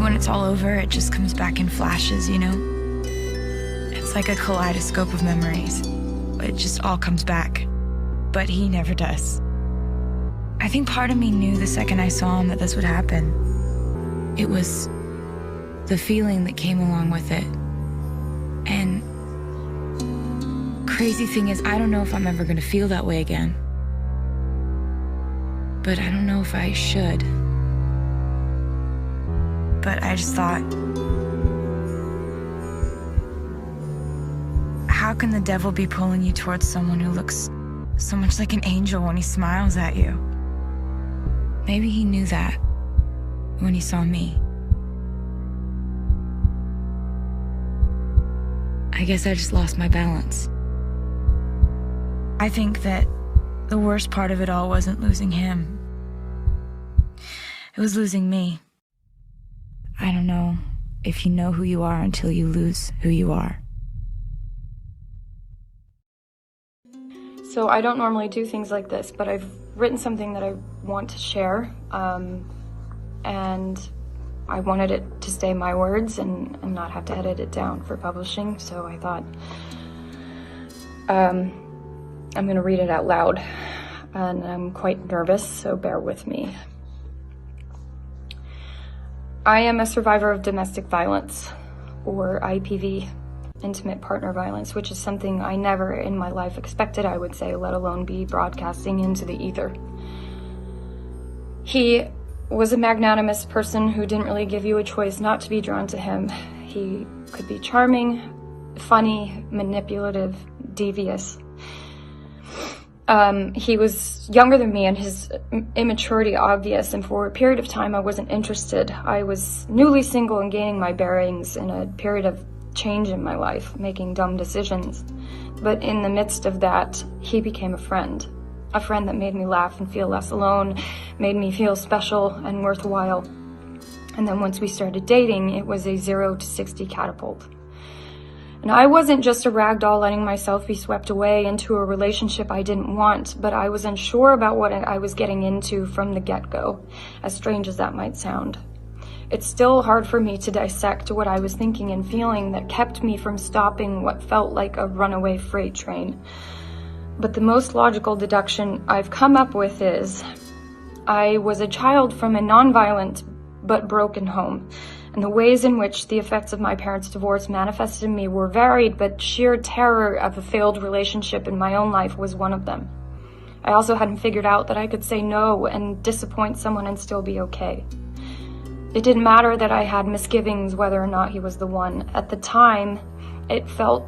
when it's all over, it just comes back in flashes, you know? It's like a kaleidoscope of memories. It just all comes back. But he never does. I think part of me knew the second I saw him that this would happen. It was the feeling that came along with it. And crazy thing is, I don't know if I'm ever gonna feel that way again. But I don't know if I should. But I just thought, how can the devil be pulling you towards someone who looks so much like an angel when he smiles at you? Maybe he knew that when he saw me. I guess I just lost my balance. I think that the worst part of it all wasn't losing him. It was losing me. I don't know if you know who you are until you lose who you are. So I don't normally do things like this, but I've written something that I want to share, and I wanted it to stay my words and not have to edit it down for publishing, so I thought I'm going to read it out loud, and I'm quite nervous, so bear with me. I am a survivor of domestic violence, or IPV, intimate partner violence, which is something I never in my life expected I would say, let alone be broadcasting into the ether. He was a magnanimous person who didn't really give you a choice not to be drawn to him. He could be charming, funny, manipulative, devious. He was younger than me and his immaturity obvious, and for a period of time I wasn't interested. I was newly single and gaining my bearings in a period of change in my life, making dumb decisions. But in the midst of that, he became a friend that made me laugh and feel less alone, made me feel special and worthwhile. And then once we started dating, it was a 0 to 60 catapult. And I wasn't just a ragdoll letting myself be swept away into a relationship I didn't want, but I was unsure about what I was getting into from the get-go, as strange as that might sound. It's still hard for me to dissect what I was thinking and feeling that kept me from stopping what felt like a runaway freight train. But the most logical deduction I've come up with is I was a child from a nonviolent but broken home, and the ways in which the effects of my parents' divorce manifested in me were varied, but sheer terror of a failed relationship in my own life was one of them. I also hadn't figured out that I could say no and disappoint someone and still be okay. It didn't matter that I had misgivings whether or not he was the one. At the time, it felt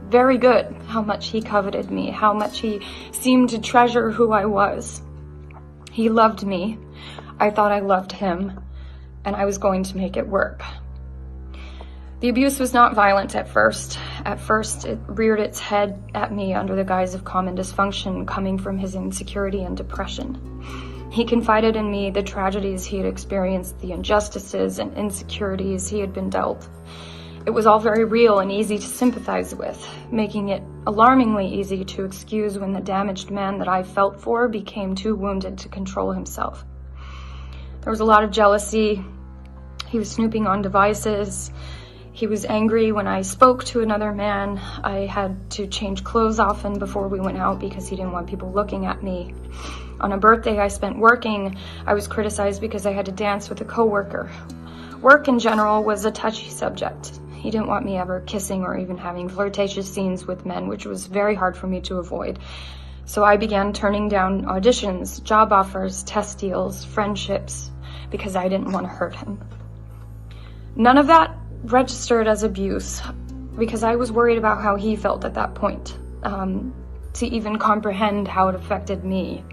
very good how much he coveted me, how much he seemed to treasure who I was. He loved me. I thought I loved him, and I was going to make it work. The abuse was not violent at first. At first, it reared its head at me under the guise of common dysfunction coming from his insecurity and depression. He confided in me the tragedies he had experienced, the injustices and insecurities he had been dealt. It was all very real and easy to sympathize with, making it alarmingly easy to excuse when the damaged man that I felt for became too wounded to control himself. There was a lot of jealousy. He was snooping on devices. He was angry when I spoke to another man. I had to change clothes often before we went out because he didn't want people looking at me. On a birthday I spent working, I was criticized because I had to dance with a coworker. Work in general was a touchy subject. He didn't want me ever kissing or even having flirtatious scenes with men, which was very hard for me to avoid. So I began turning down auditions, job offers, test deals, friendships, because I didn't want to hurt him. None of that registered as abuse because I was worried about how he felt at that point, to even comprehend how it affected me.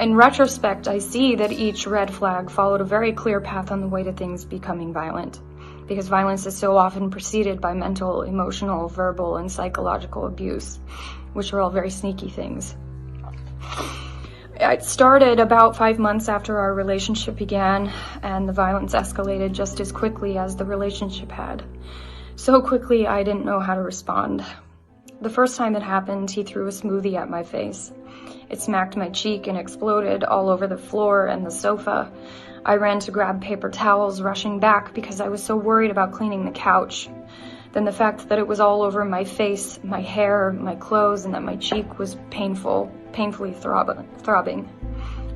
In retrospect, I see that each red flag followed a very clear path on the way to things becoming violent, because violence is so often preceded by mental, emotional, verbal, and psychological abuse, which are all very sneaky things. It started about 5 months after our relationship began, and the violence escalated just as quickly as the relationship had. So quickly, I didn't know how to respond. The first time it happened, he threw a smoothie at my face. It smacked my cheek and exploded all over the floor and the sofa. I ran to grab paper towels, rushing back because I was so worried about cleaning the couch. Then the fact that it was all over my face, my hair, my clothes, and that my cheek was painfully throbbing.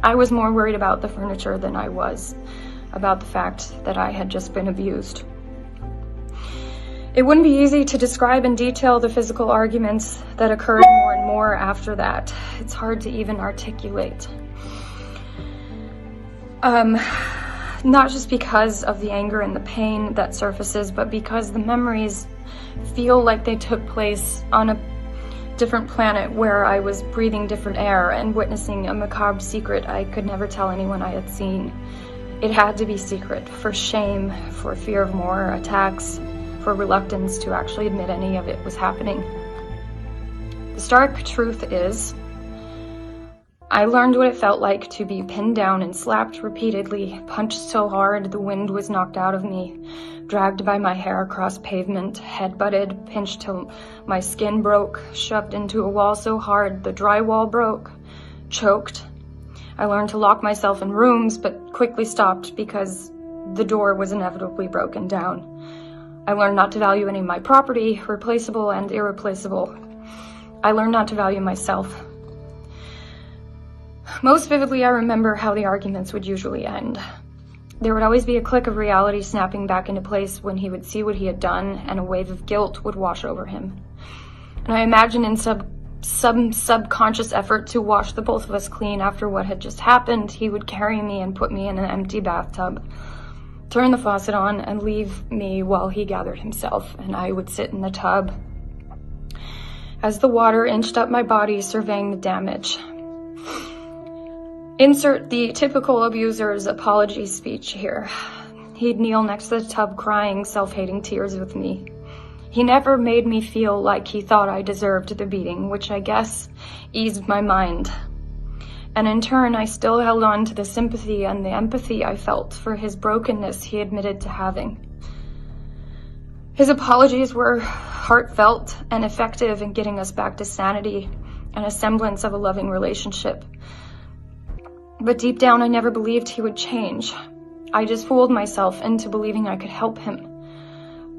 I was more worried about the furniture than I was about the fact that I had just been abused. It wouldn't be easy to describe in detail the physical arguments that occurred more and more after that. It's hard to even articulate. Not just because of the anger and the pain that surfaces, but because the memories feel like they took place on a different planet where I was breathing different air and witnessing a macabre secret I could never tell anyone I had seen. It had to be secret, for shame, for fear of more attacks, for reluctance to actually admit any of it was happening. The stark truth is, I learned what it felt like to be pinned down and slapped repeatedly, punched so hard the wind was knocked out of me, dragged by my hair across pavement, head-butted, pinched till my skin broke, shoved into a wall so hard the drywall broke, choked. I learned to lock myself in rooms, but quickly stopped because the door was inevitably broken down. I learned not to value any of my property, replaceable and irreplaceable. I learned not to value myself. Most vividly, I remember how the arguments would usually end. There would always be a click of reality snapping back into place when he would see what he had done, and a wave of guilt would wash over him. And I imagine in some subconscious effort to wash the both of us clean after what had just happened, he would carry me and put me in an empty bathtub, turn the faucet on, and leave me while he gathered himself, and I would sit in the tub as the water inched up my body, surveying the damage. Insert the typical abuser's apology speech here. He'd kneel next to the tub crying self-hating tears with me. He never made me feel like he thought I deserved the beating, which I guess eased my mind. And in turn, I still held on to the sympathy and the empathy I felt for his brokenness he admitted to having. His apologies were heartfelt and effective in getting us back to sanity and a semblance of a loving relationship. But deep down, I never believed he would change. I just fooled myself into believing I could help him.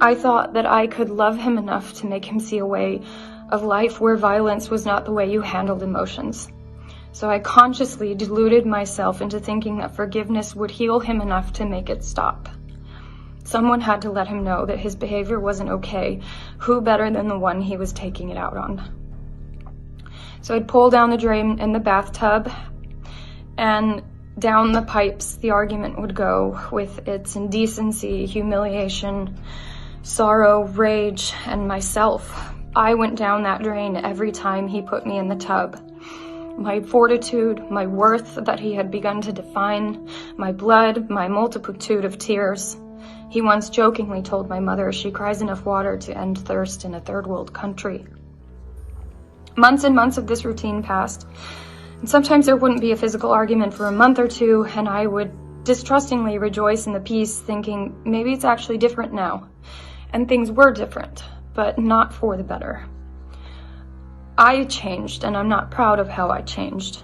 I thought that I could love him enough to make him see a way of life where violence was not the way you handled emotions. So I consciously deluded myself into thinking that forgiveness would heal him enough to make it stop. Someone had to let him know that his behavior wasn't okay. Who better than the one he was taking it out on? So I'd pull down the drain in the bathtub, and down the pipes the argument would go with its indecency, humiliation, sorrow, rage, and myself. I went down that drain every time he put me in the tub. My fortitude, my worth that he had begun to define, my blood, my multitude of tears. He once jokingly told my mother she cries enough water to end thirst in a third world country. Months and months of this routine passed. And sometimes there wouldn't be a physical argument for a month or two, and I would distrustingly rejoice in the peace, thinking maybe it's actually different now. And things were different, but not for the better. I changed, and I'm not proud of how I changed.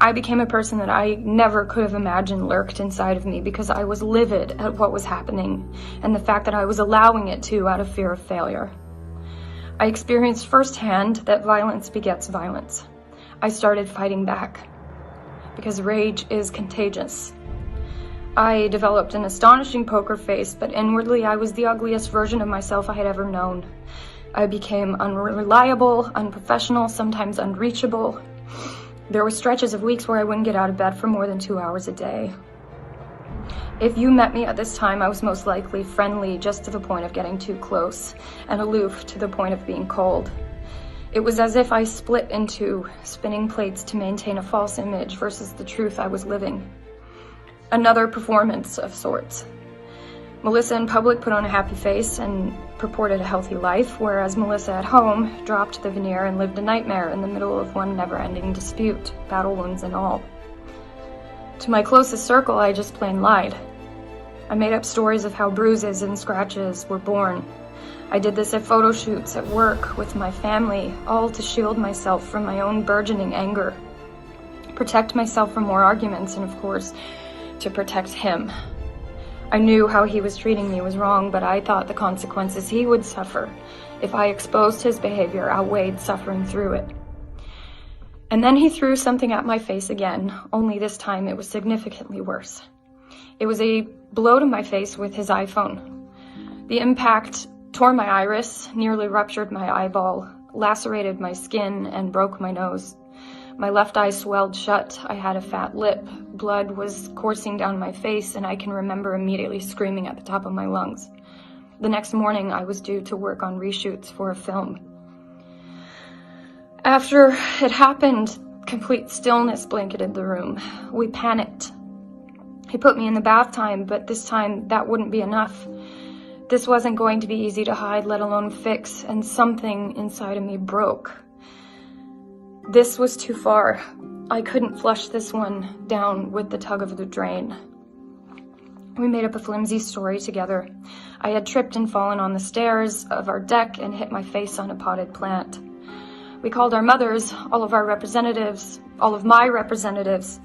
I became a person that I never could have imagined lurked inside of me because I was livid at what was happening and the fact that I was allowing it to out of fear of failure. I experienced firsthand that violence begets violence. I started fighting back because rage is contagious. I developed an astonishing poker face, but inwardly I was the ugliest version of myself I had ever known. I became unreliable, unprofessional, sometimes unreachable. There were stretches of weeks where I wouldn't get out of bed for more than 2 hours a day. If you met me at this time, I was most likely friendly just to the point of getting too close, and aloof to the point of being cold. It was as if I split into spinning plates to maintain a false image versus the truth I was living. Another performance of sorts. Melissa in public put on a happy face and purported a healthy life, whereas Melissa at home dropped the veneer and lived a nightmare in the middle of one never-ending dispute, battle wounds and all. To my closest circle, I just plain lied. I made up stories of how bruises and scratches were born. I did this at photo shoots, at work, with my family, all to shield myself from my own burgeoning anger, protect myself from more arguments, and of course, to protect him. I knew how he was treating me was wrong, but I thought the consequences he would suffer if I exposed his behavior outweighed suffering through it. And then he threw something at my face again, only this time it was significantly worse. It was a blow to my face with his iPhone. The impact tore my iris, nearly ruptured my eyeball, lacerated my skin, and broke my nose. My left eye swelled shut, I had a fat lip, blood was coursing down my face, and I can remember immediately screaming at the top of my lungs. The next morning, I was due to work on reshoots for a film. After it happened, complete stillness blanketed the room. We panicked. He put me in the bath time, but this time that wouldn't be enough. This wasn't going to be easy to hide, let alone fix, and something inside of me broke. This was too far. I couldn't flush this one down with the tug of the drain. We made up a flimsy story together. I had tripped and fallen on the stairs of our deck and hit my face on a potted plant. We called our mothers, all of my representatives,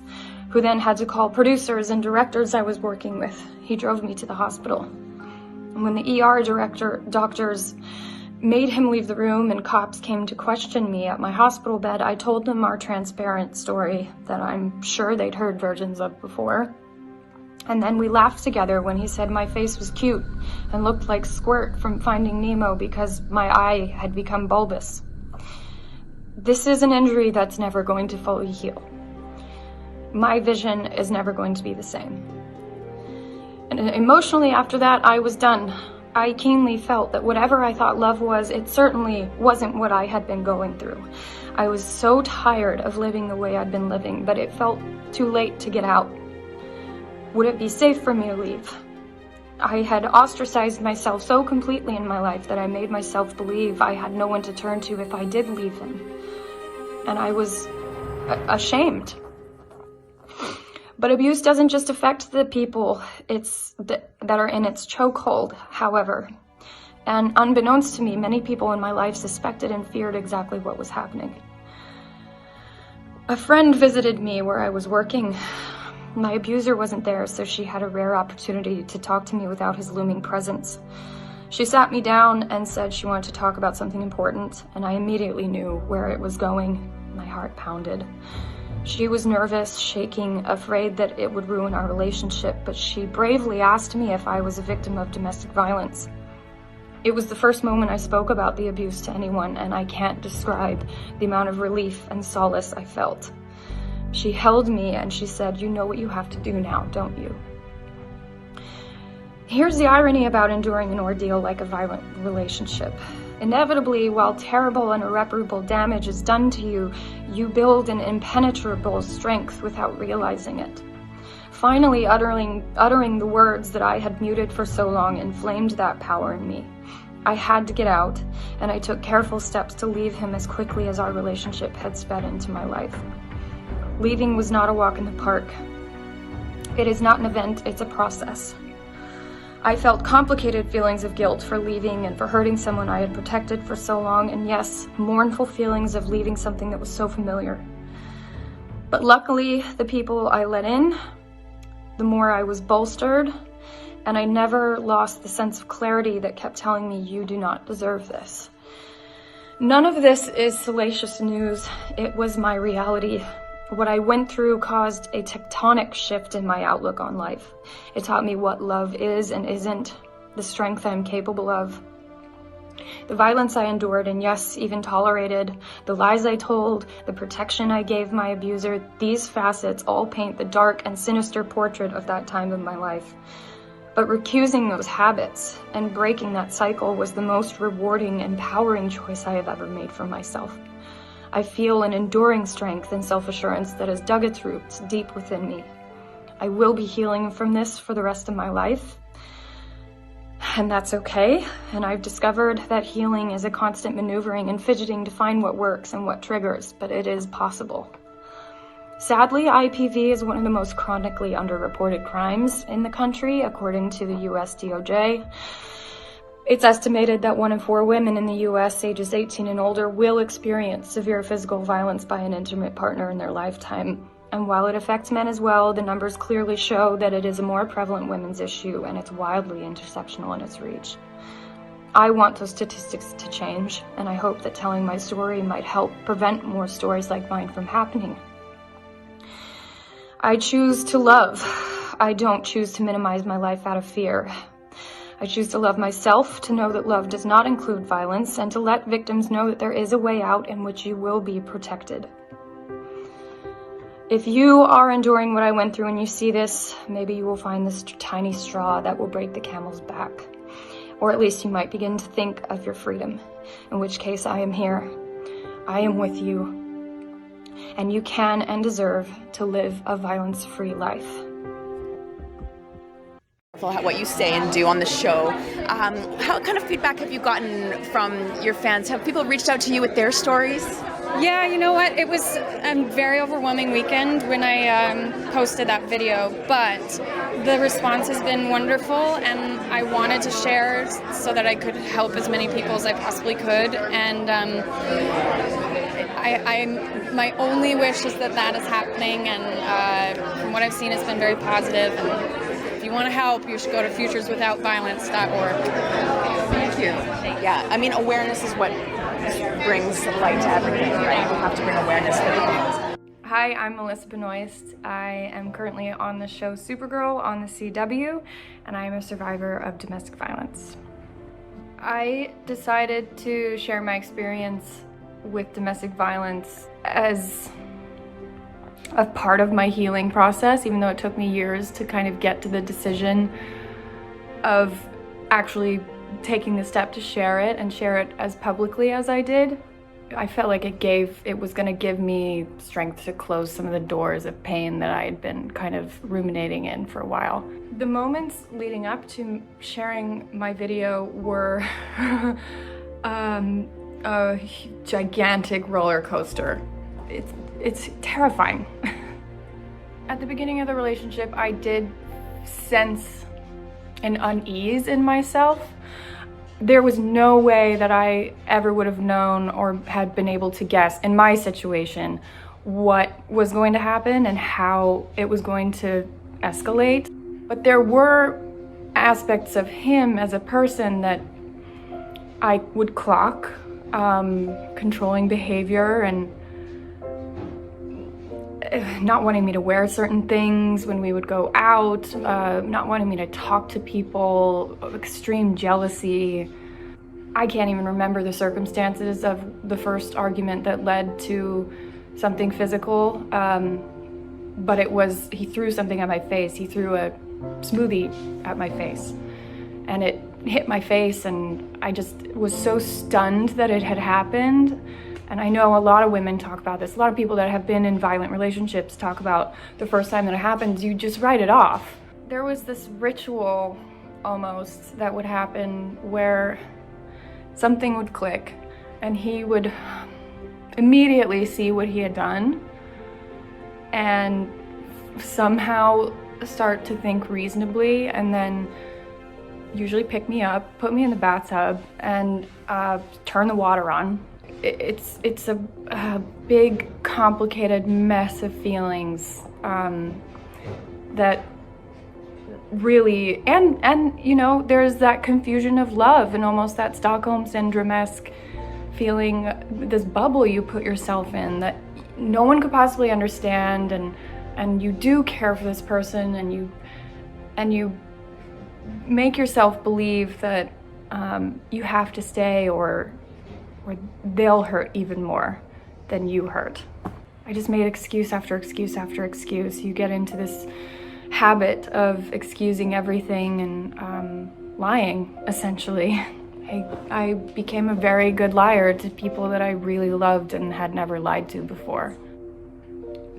who then had to call producers and directors I was working with. He drove me to the hospital. And when the ER doctors made him leave the room and cops came to question me at my hospital bed, I told them our transparent story that I'm sure they'd heard versions of before. And then we laughed together when he said my face was cute and looked like Squirt from Finding Nemo because my eye had become bulbous. This is an injury that's never going to fully heal. My vision is never going to be the same. And emotionally after that, I was done. I keenly felt that whatever I thought love was, it certainly wasn't what I had been going through. I was so tired of living the way I'd been living, but it felt too late to get out. Would it be safe for me to leave? I had ostracized myself so completely in my life that I made myself believe I had no one to turn to if I did leave him. And I was ashamed. But abuse doesn't just affect the people that are in its chokehold, however. And unbeknownst to me, many people in my life suspected and feared exactly what was happening. A friend visited me where I was working. My abuser wasn't there, so she had a rare opportunity to talk to me without his looming presence. She sat me down and said she wanted to talk about something important, and I immediately knew where it was going. My heart pounded. She was nervous, shaking, afraid that it would ruin our relationship, but she bravely asked me if I was a victim of domestic violence. It was the first moment I spoke about the abuse to anyone, and I can't describe the amount of relief and solace I felt. She held me and she said, "You know what you have to do now, don't you?" Here's the irony about enduring an ordeal like a violent relationship. Inevitably, while terrible and irreparable damage is done to you, you build an impenetrable strength without realizing it. Finally, uttering the words that I had muted for so long inflamed that power in me. I had to get out, and I took careful steps to leave him as quickly as our relationship had sped into my life. Leaving was not a walk in the park. It is not an event, it's a process. I felt complicated feelings of guilt for leaving and for hurting someone I had protected for so long, and yes, mournful feelings of leaving something that was so familiar. But luckily, the people I let in, the more I was bolstered, and I never lost the sense of clarity that kept telling me, "You do not deserve this." None of this is salacious news. It was my reality. What I went through caused a tectonic shift in my outlook on life. It taught me what love is and isn't, the strength I'm capable of. The violence I endured and yes, even tolerated, the lies I told, the protection I gave my abuser, these facets all paint the dark and sinister portrait of that time of my life. But recusing those habits and breaking that cycle was the most rewarding, empowering choice I have ever made for myself. I feel an enduring strength and self-assurance that has dug its roots deep within me. I will be healing from this for the rest of my life, and that's okay. And I've discovered that healing is a constant maneuvering and fidgeting to find what works and what triggers, but it is possible. Sadly, IPV is one of the most chronically underreported crimes in the country, according to the US DOJ. It's estimated that 1 in 4 women in the US ages 18 and older will experience severe physical violence by an intimate partner in their lifetime. And while it affects men as well, the numbers clearly show that it is a more prevalent women's issue, and it's wildly intersectional in its reach. I want those statistics to change, and I hope that telling my story might help prevent more stories like mine from happening. I choose to love. I don't choose to minimize my life out of fear. I choose to love myself, to know that love does not include violence, and to let victims know that there is a way out in which you will be protected. If you are enduring what I went through and you see this, maybe you will find this tiny straw that will break the camel's back. Or at least you might begin to think of your freedom, in which case I am here. I am with you. And you can and deserve to live a violence-free life. What you say and do on the show. How kind of feedback have you gotten from your fans? Have people reached out to you with their stories? Yeah, you know what? It was a very overwhelming weekend when I posted that video, but the response has been wonderful, and I wanted to share so that I could help as many people as I possibly could. And my only wish is that is happening, and from what I've seen, it's been very positive. And if you want to help, you should go to futureswithoutviolence.org. Thank you. Yeah, I mean, awareness is what brings light to everything, right? We have to bring awareness to things. Hi, I'm Melissa Benoist. I am currently on the show Supergirl on the CW, and I am a survivor of domestic violence. I decided to share my experience with domestic violence as a part of my healing process, even though it took me years to kind of get to the decision of actually taking the step to share it and share it as publicly as I did. I felt like it was going to give me strength to close some of the doors of pain that I had been kind of ruminating in for a while. The moments leading up to sharing my video were a gigantic roller coaster. It's terrifying. At the beginning of the relationship, I did sense an unease in myself. There was no way that I ever would have known or had been able to guess in my situation what was going to happen and how it was going to escalate. But there were aspects of him as a person that I would clock, controlling behavior and not wanting me to wear certain things when we would go out, not wanting me to talk to people, extreme jealousy. I can't even remember the circumstances of the first argument that led to something physical, but he threw something at my face. He threw a smoothie at my face, and it hit my face, and I just was so stunned that it had happened. And I know a lot of women talk about this. A lot of people that have been in violent relationships talk about the first time that it happens, you just write it off. There was this ritual almost that would happen where something would click and he would immediately see what he had done and somehow start to think reasonably, and then usually pick me up, put me in the bathtub, and turn the water on. It's a big, complicated mess of feelings that really, and you know, there's that confusion of love and almost that Stockholm Syndrome-esque feeling, this bubble you put yourself in that no one could possibly understand, and you do care for this person, and you make yourself believe that you have to stay or they'll hurt even more than you hurt. I just made excuse after excuse after excuse. You get into this habit of excusing everything and lying, essentially. I became a very good liar to people that I really loved and had never lied to before.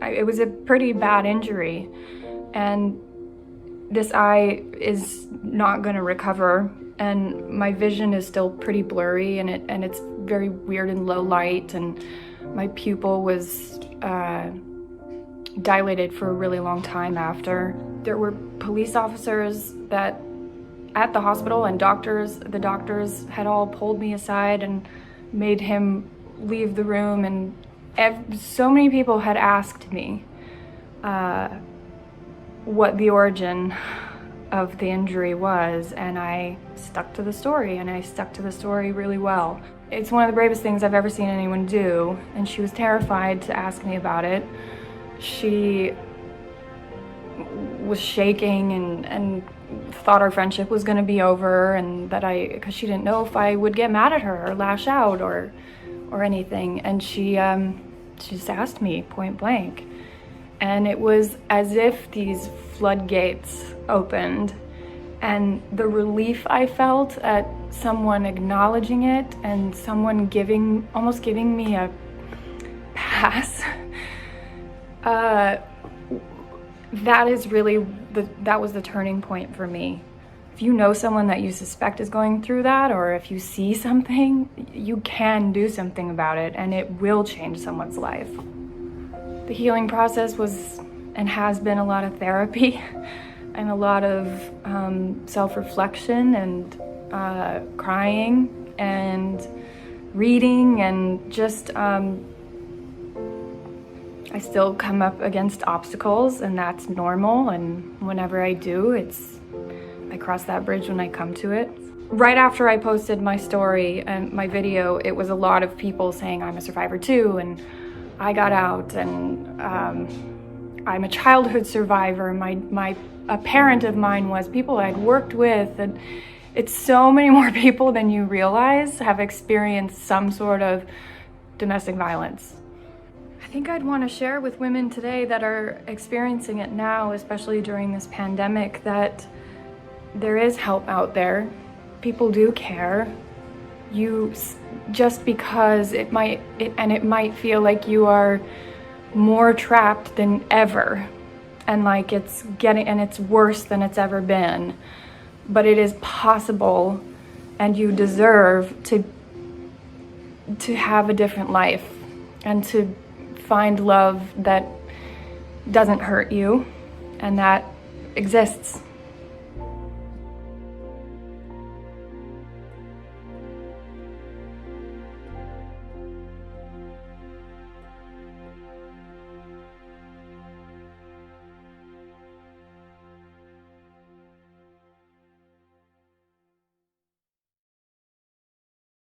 It was a pretty bad injury, and this eye is not going to recover, and my vision is still pretty blurry, and it's very weird in low light, and my pupil was dilated for a really long time after. There were police officers that at the hospital and the doctors had all pulled me aside and made him leave the room, and so many people had asked me, what the origin of the injury was, and I stuck to the story, and I stuck to the story really well. It's one of the bravest things I've ever seen anyone do, and she was terrified to ask me about it. She was shaking and thought our friendship was going to be over, and that because she didn't know if I would get mad at her or lash out or anything, and she just asked me point blank. And it was as if these floodgates opened, and the relief I felt at someone acknowledging it and someone almost giving me a pass, that was the turning point for me. If you know someone that you suspect is going through that, or if you see something, you can do something about it, and it will change someone's life. The healing process was and has been a lot of therapy and a lot of self-reflection and crying and reading, and just I still come up against obstacles, and that's normal, and whenever I do, I cross that bridge when I come to it. Right after I posted my story and my video, it was a lot of people saying I'm a survivor too, and I got out, and I'm a childhood survivor. A parent of mine was, people I'd worked with, and it's so many more people than you realize have experienced some sort of domestic violence. I think I'd want to share with women today that are experiencing it now, especially during this pandemic, that there is help out there. People do care. Just because it might feel like you are more trapped than ever, and like it's worse than it's ever been, but it is possible, and you deserve to have a different life and to find love that doesn't hurt you and that exists.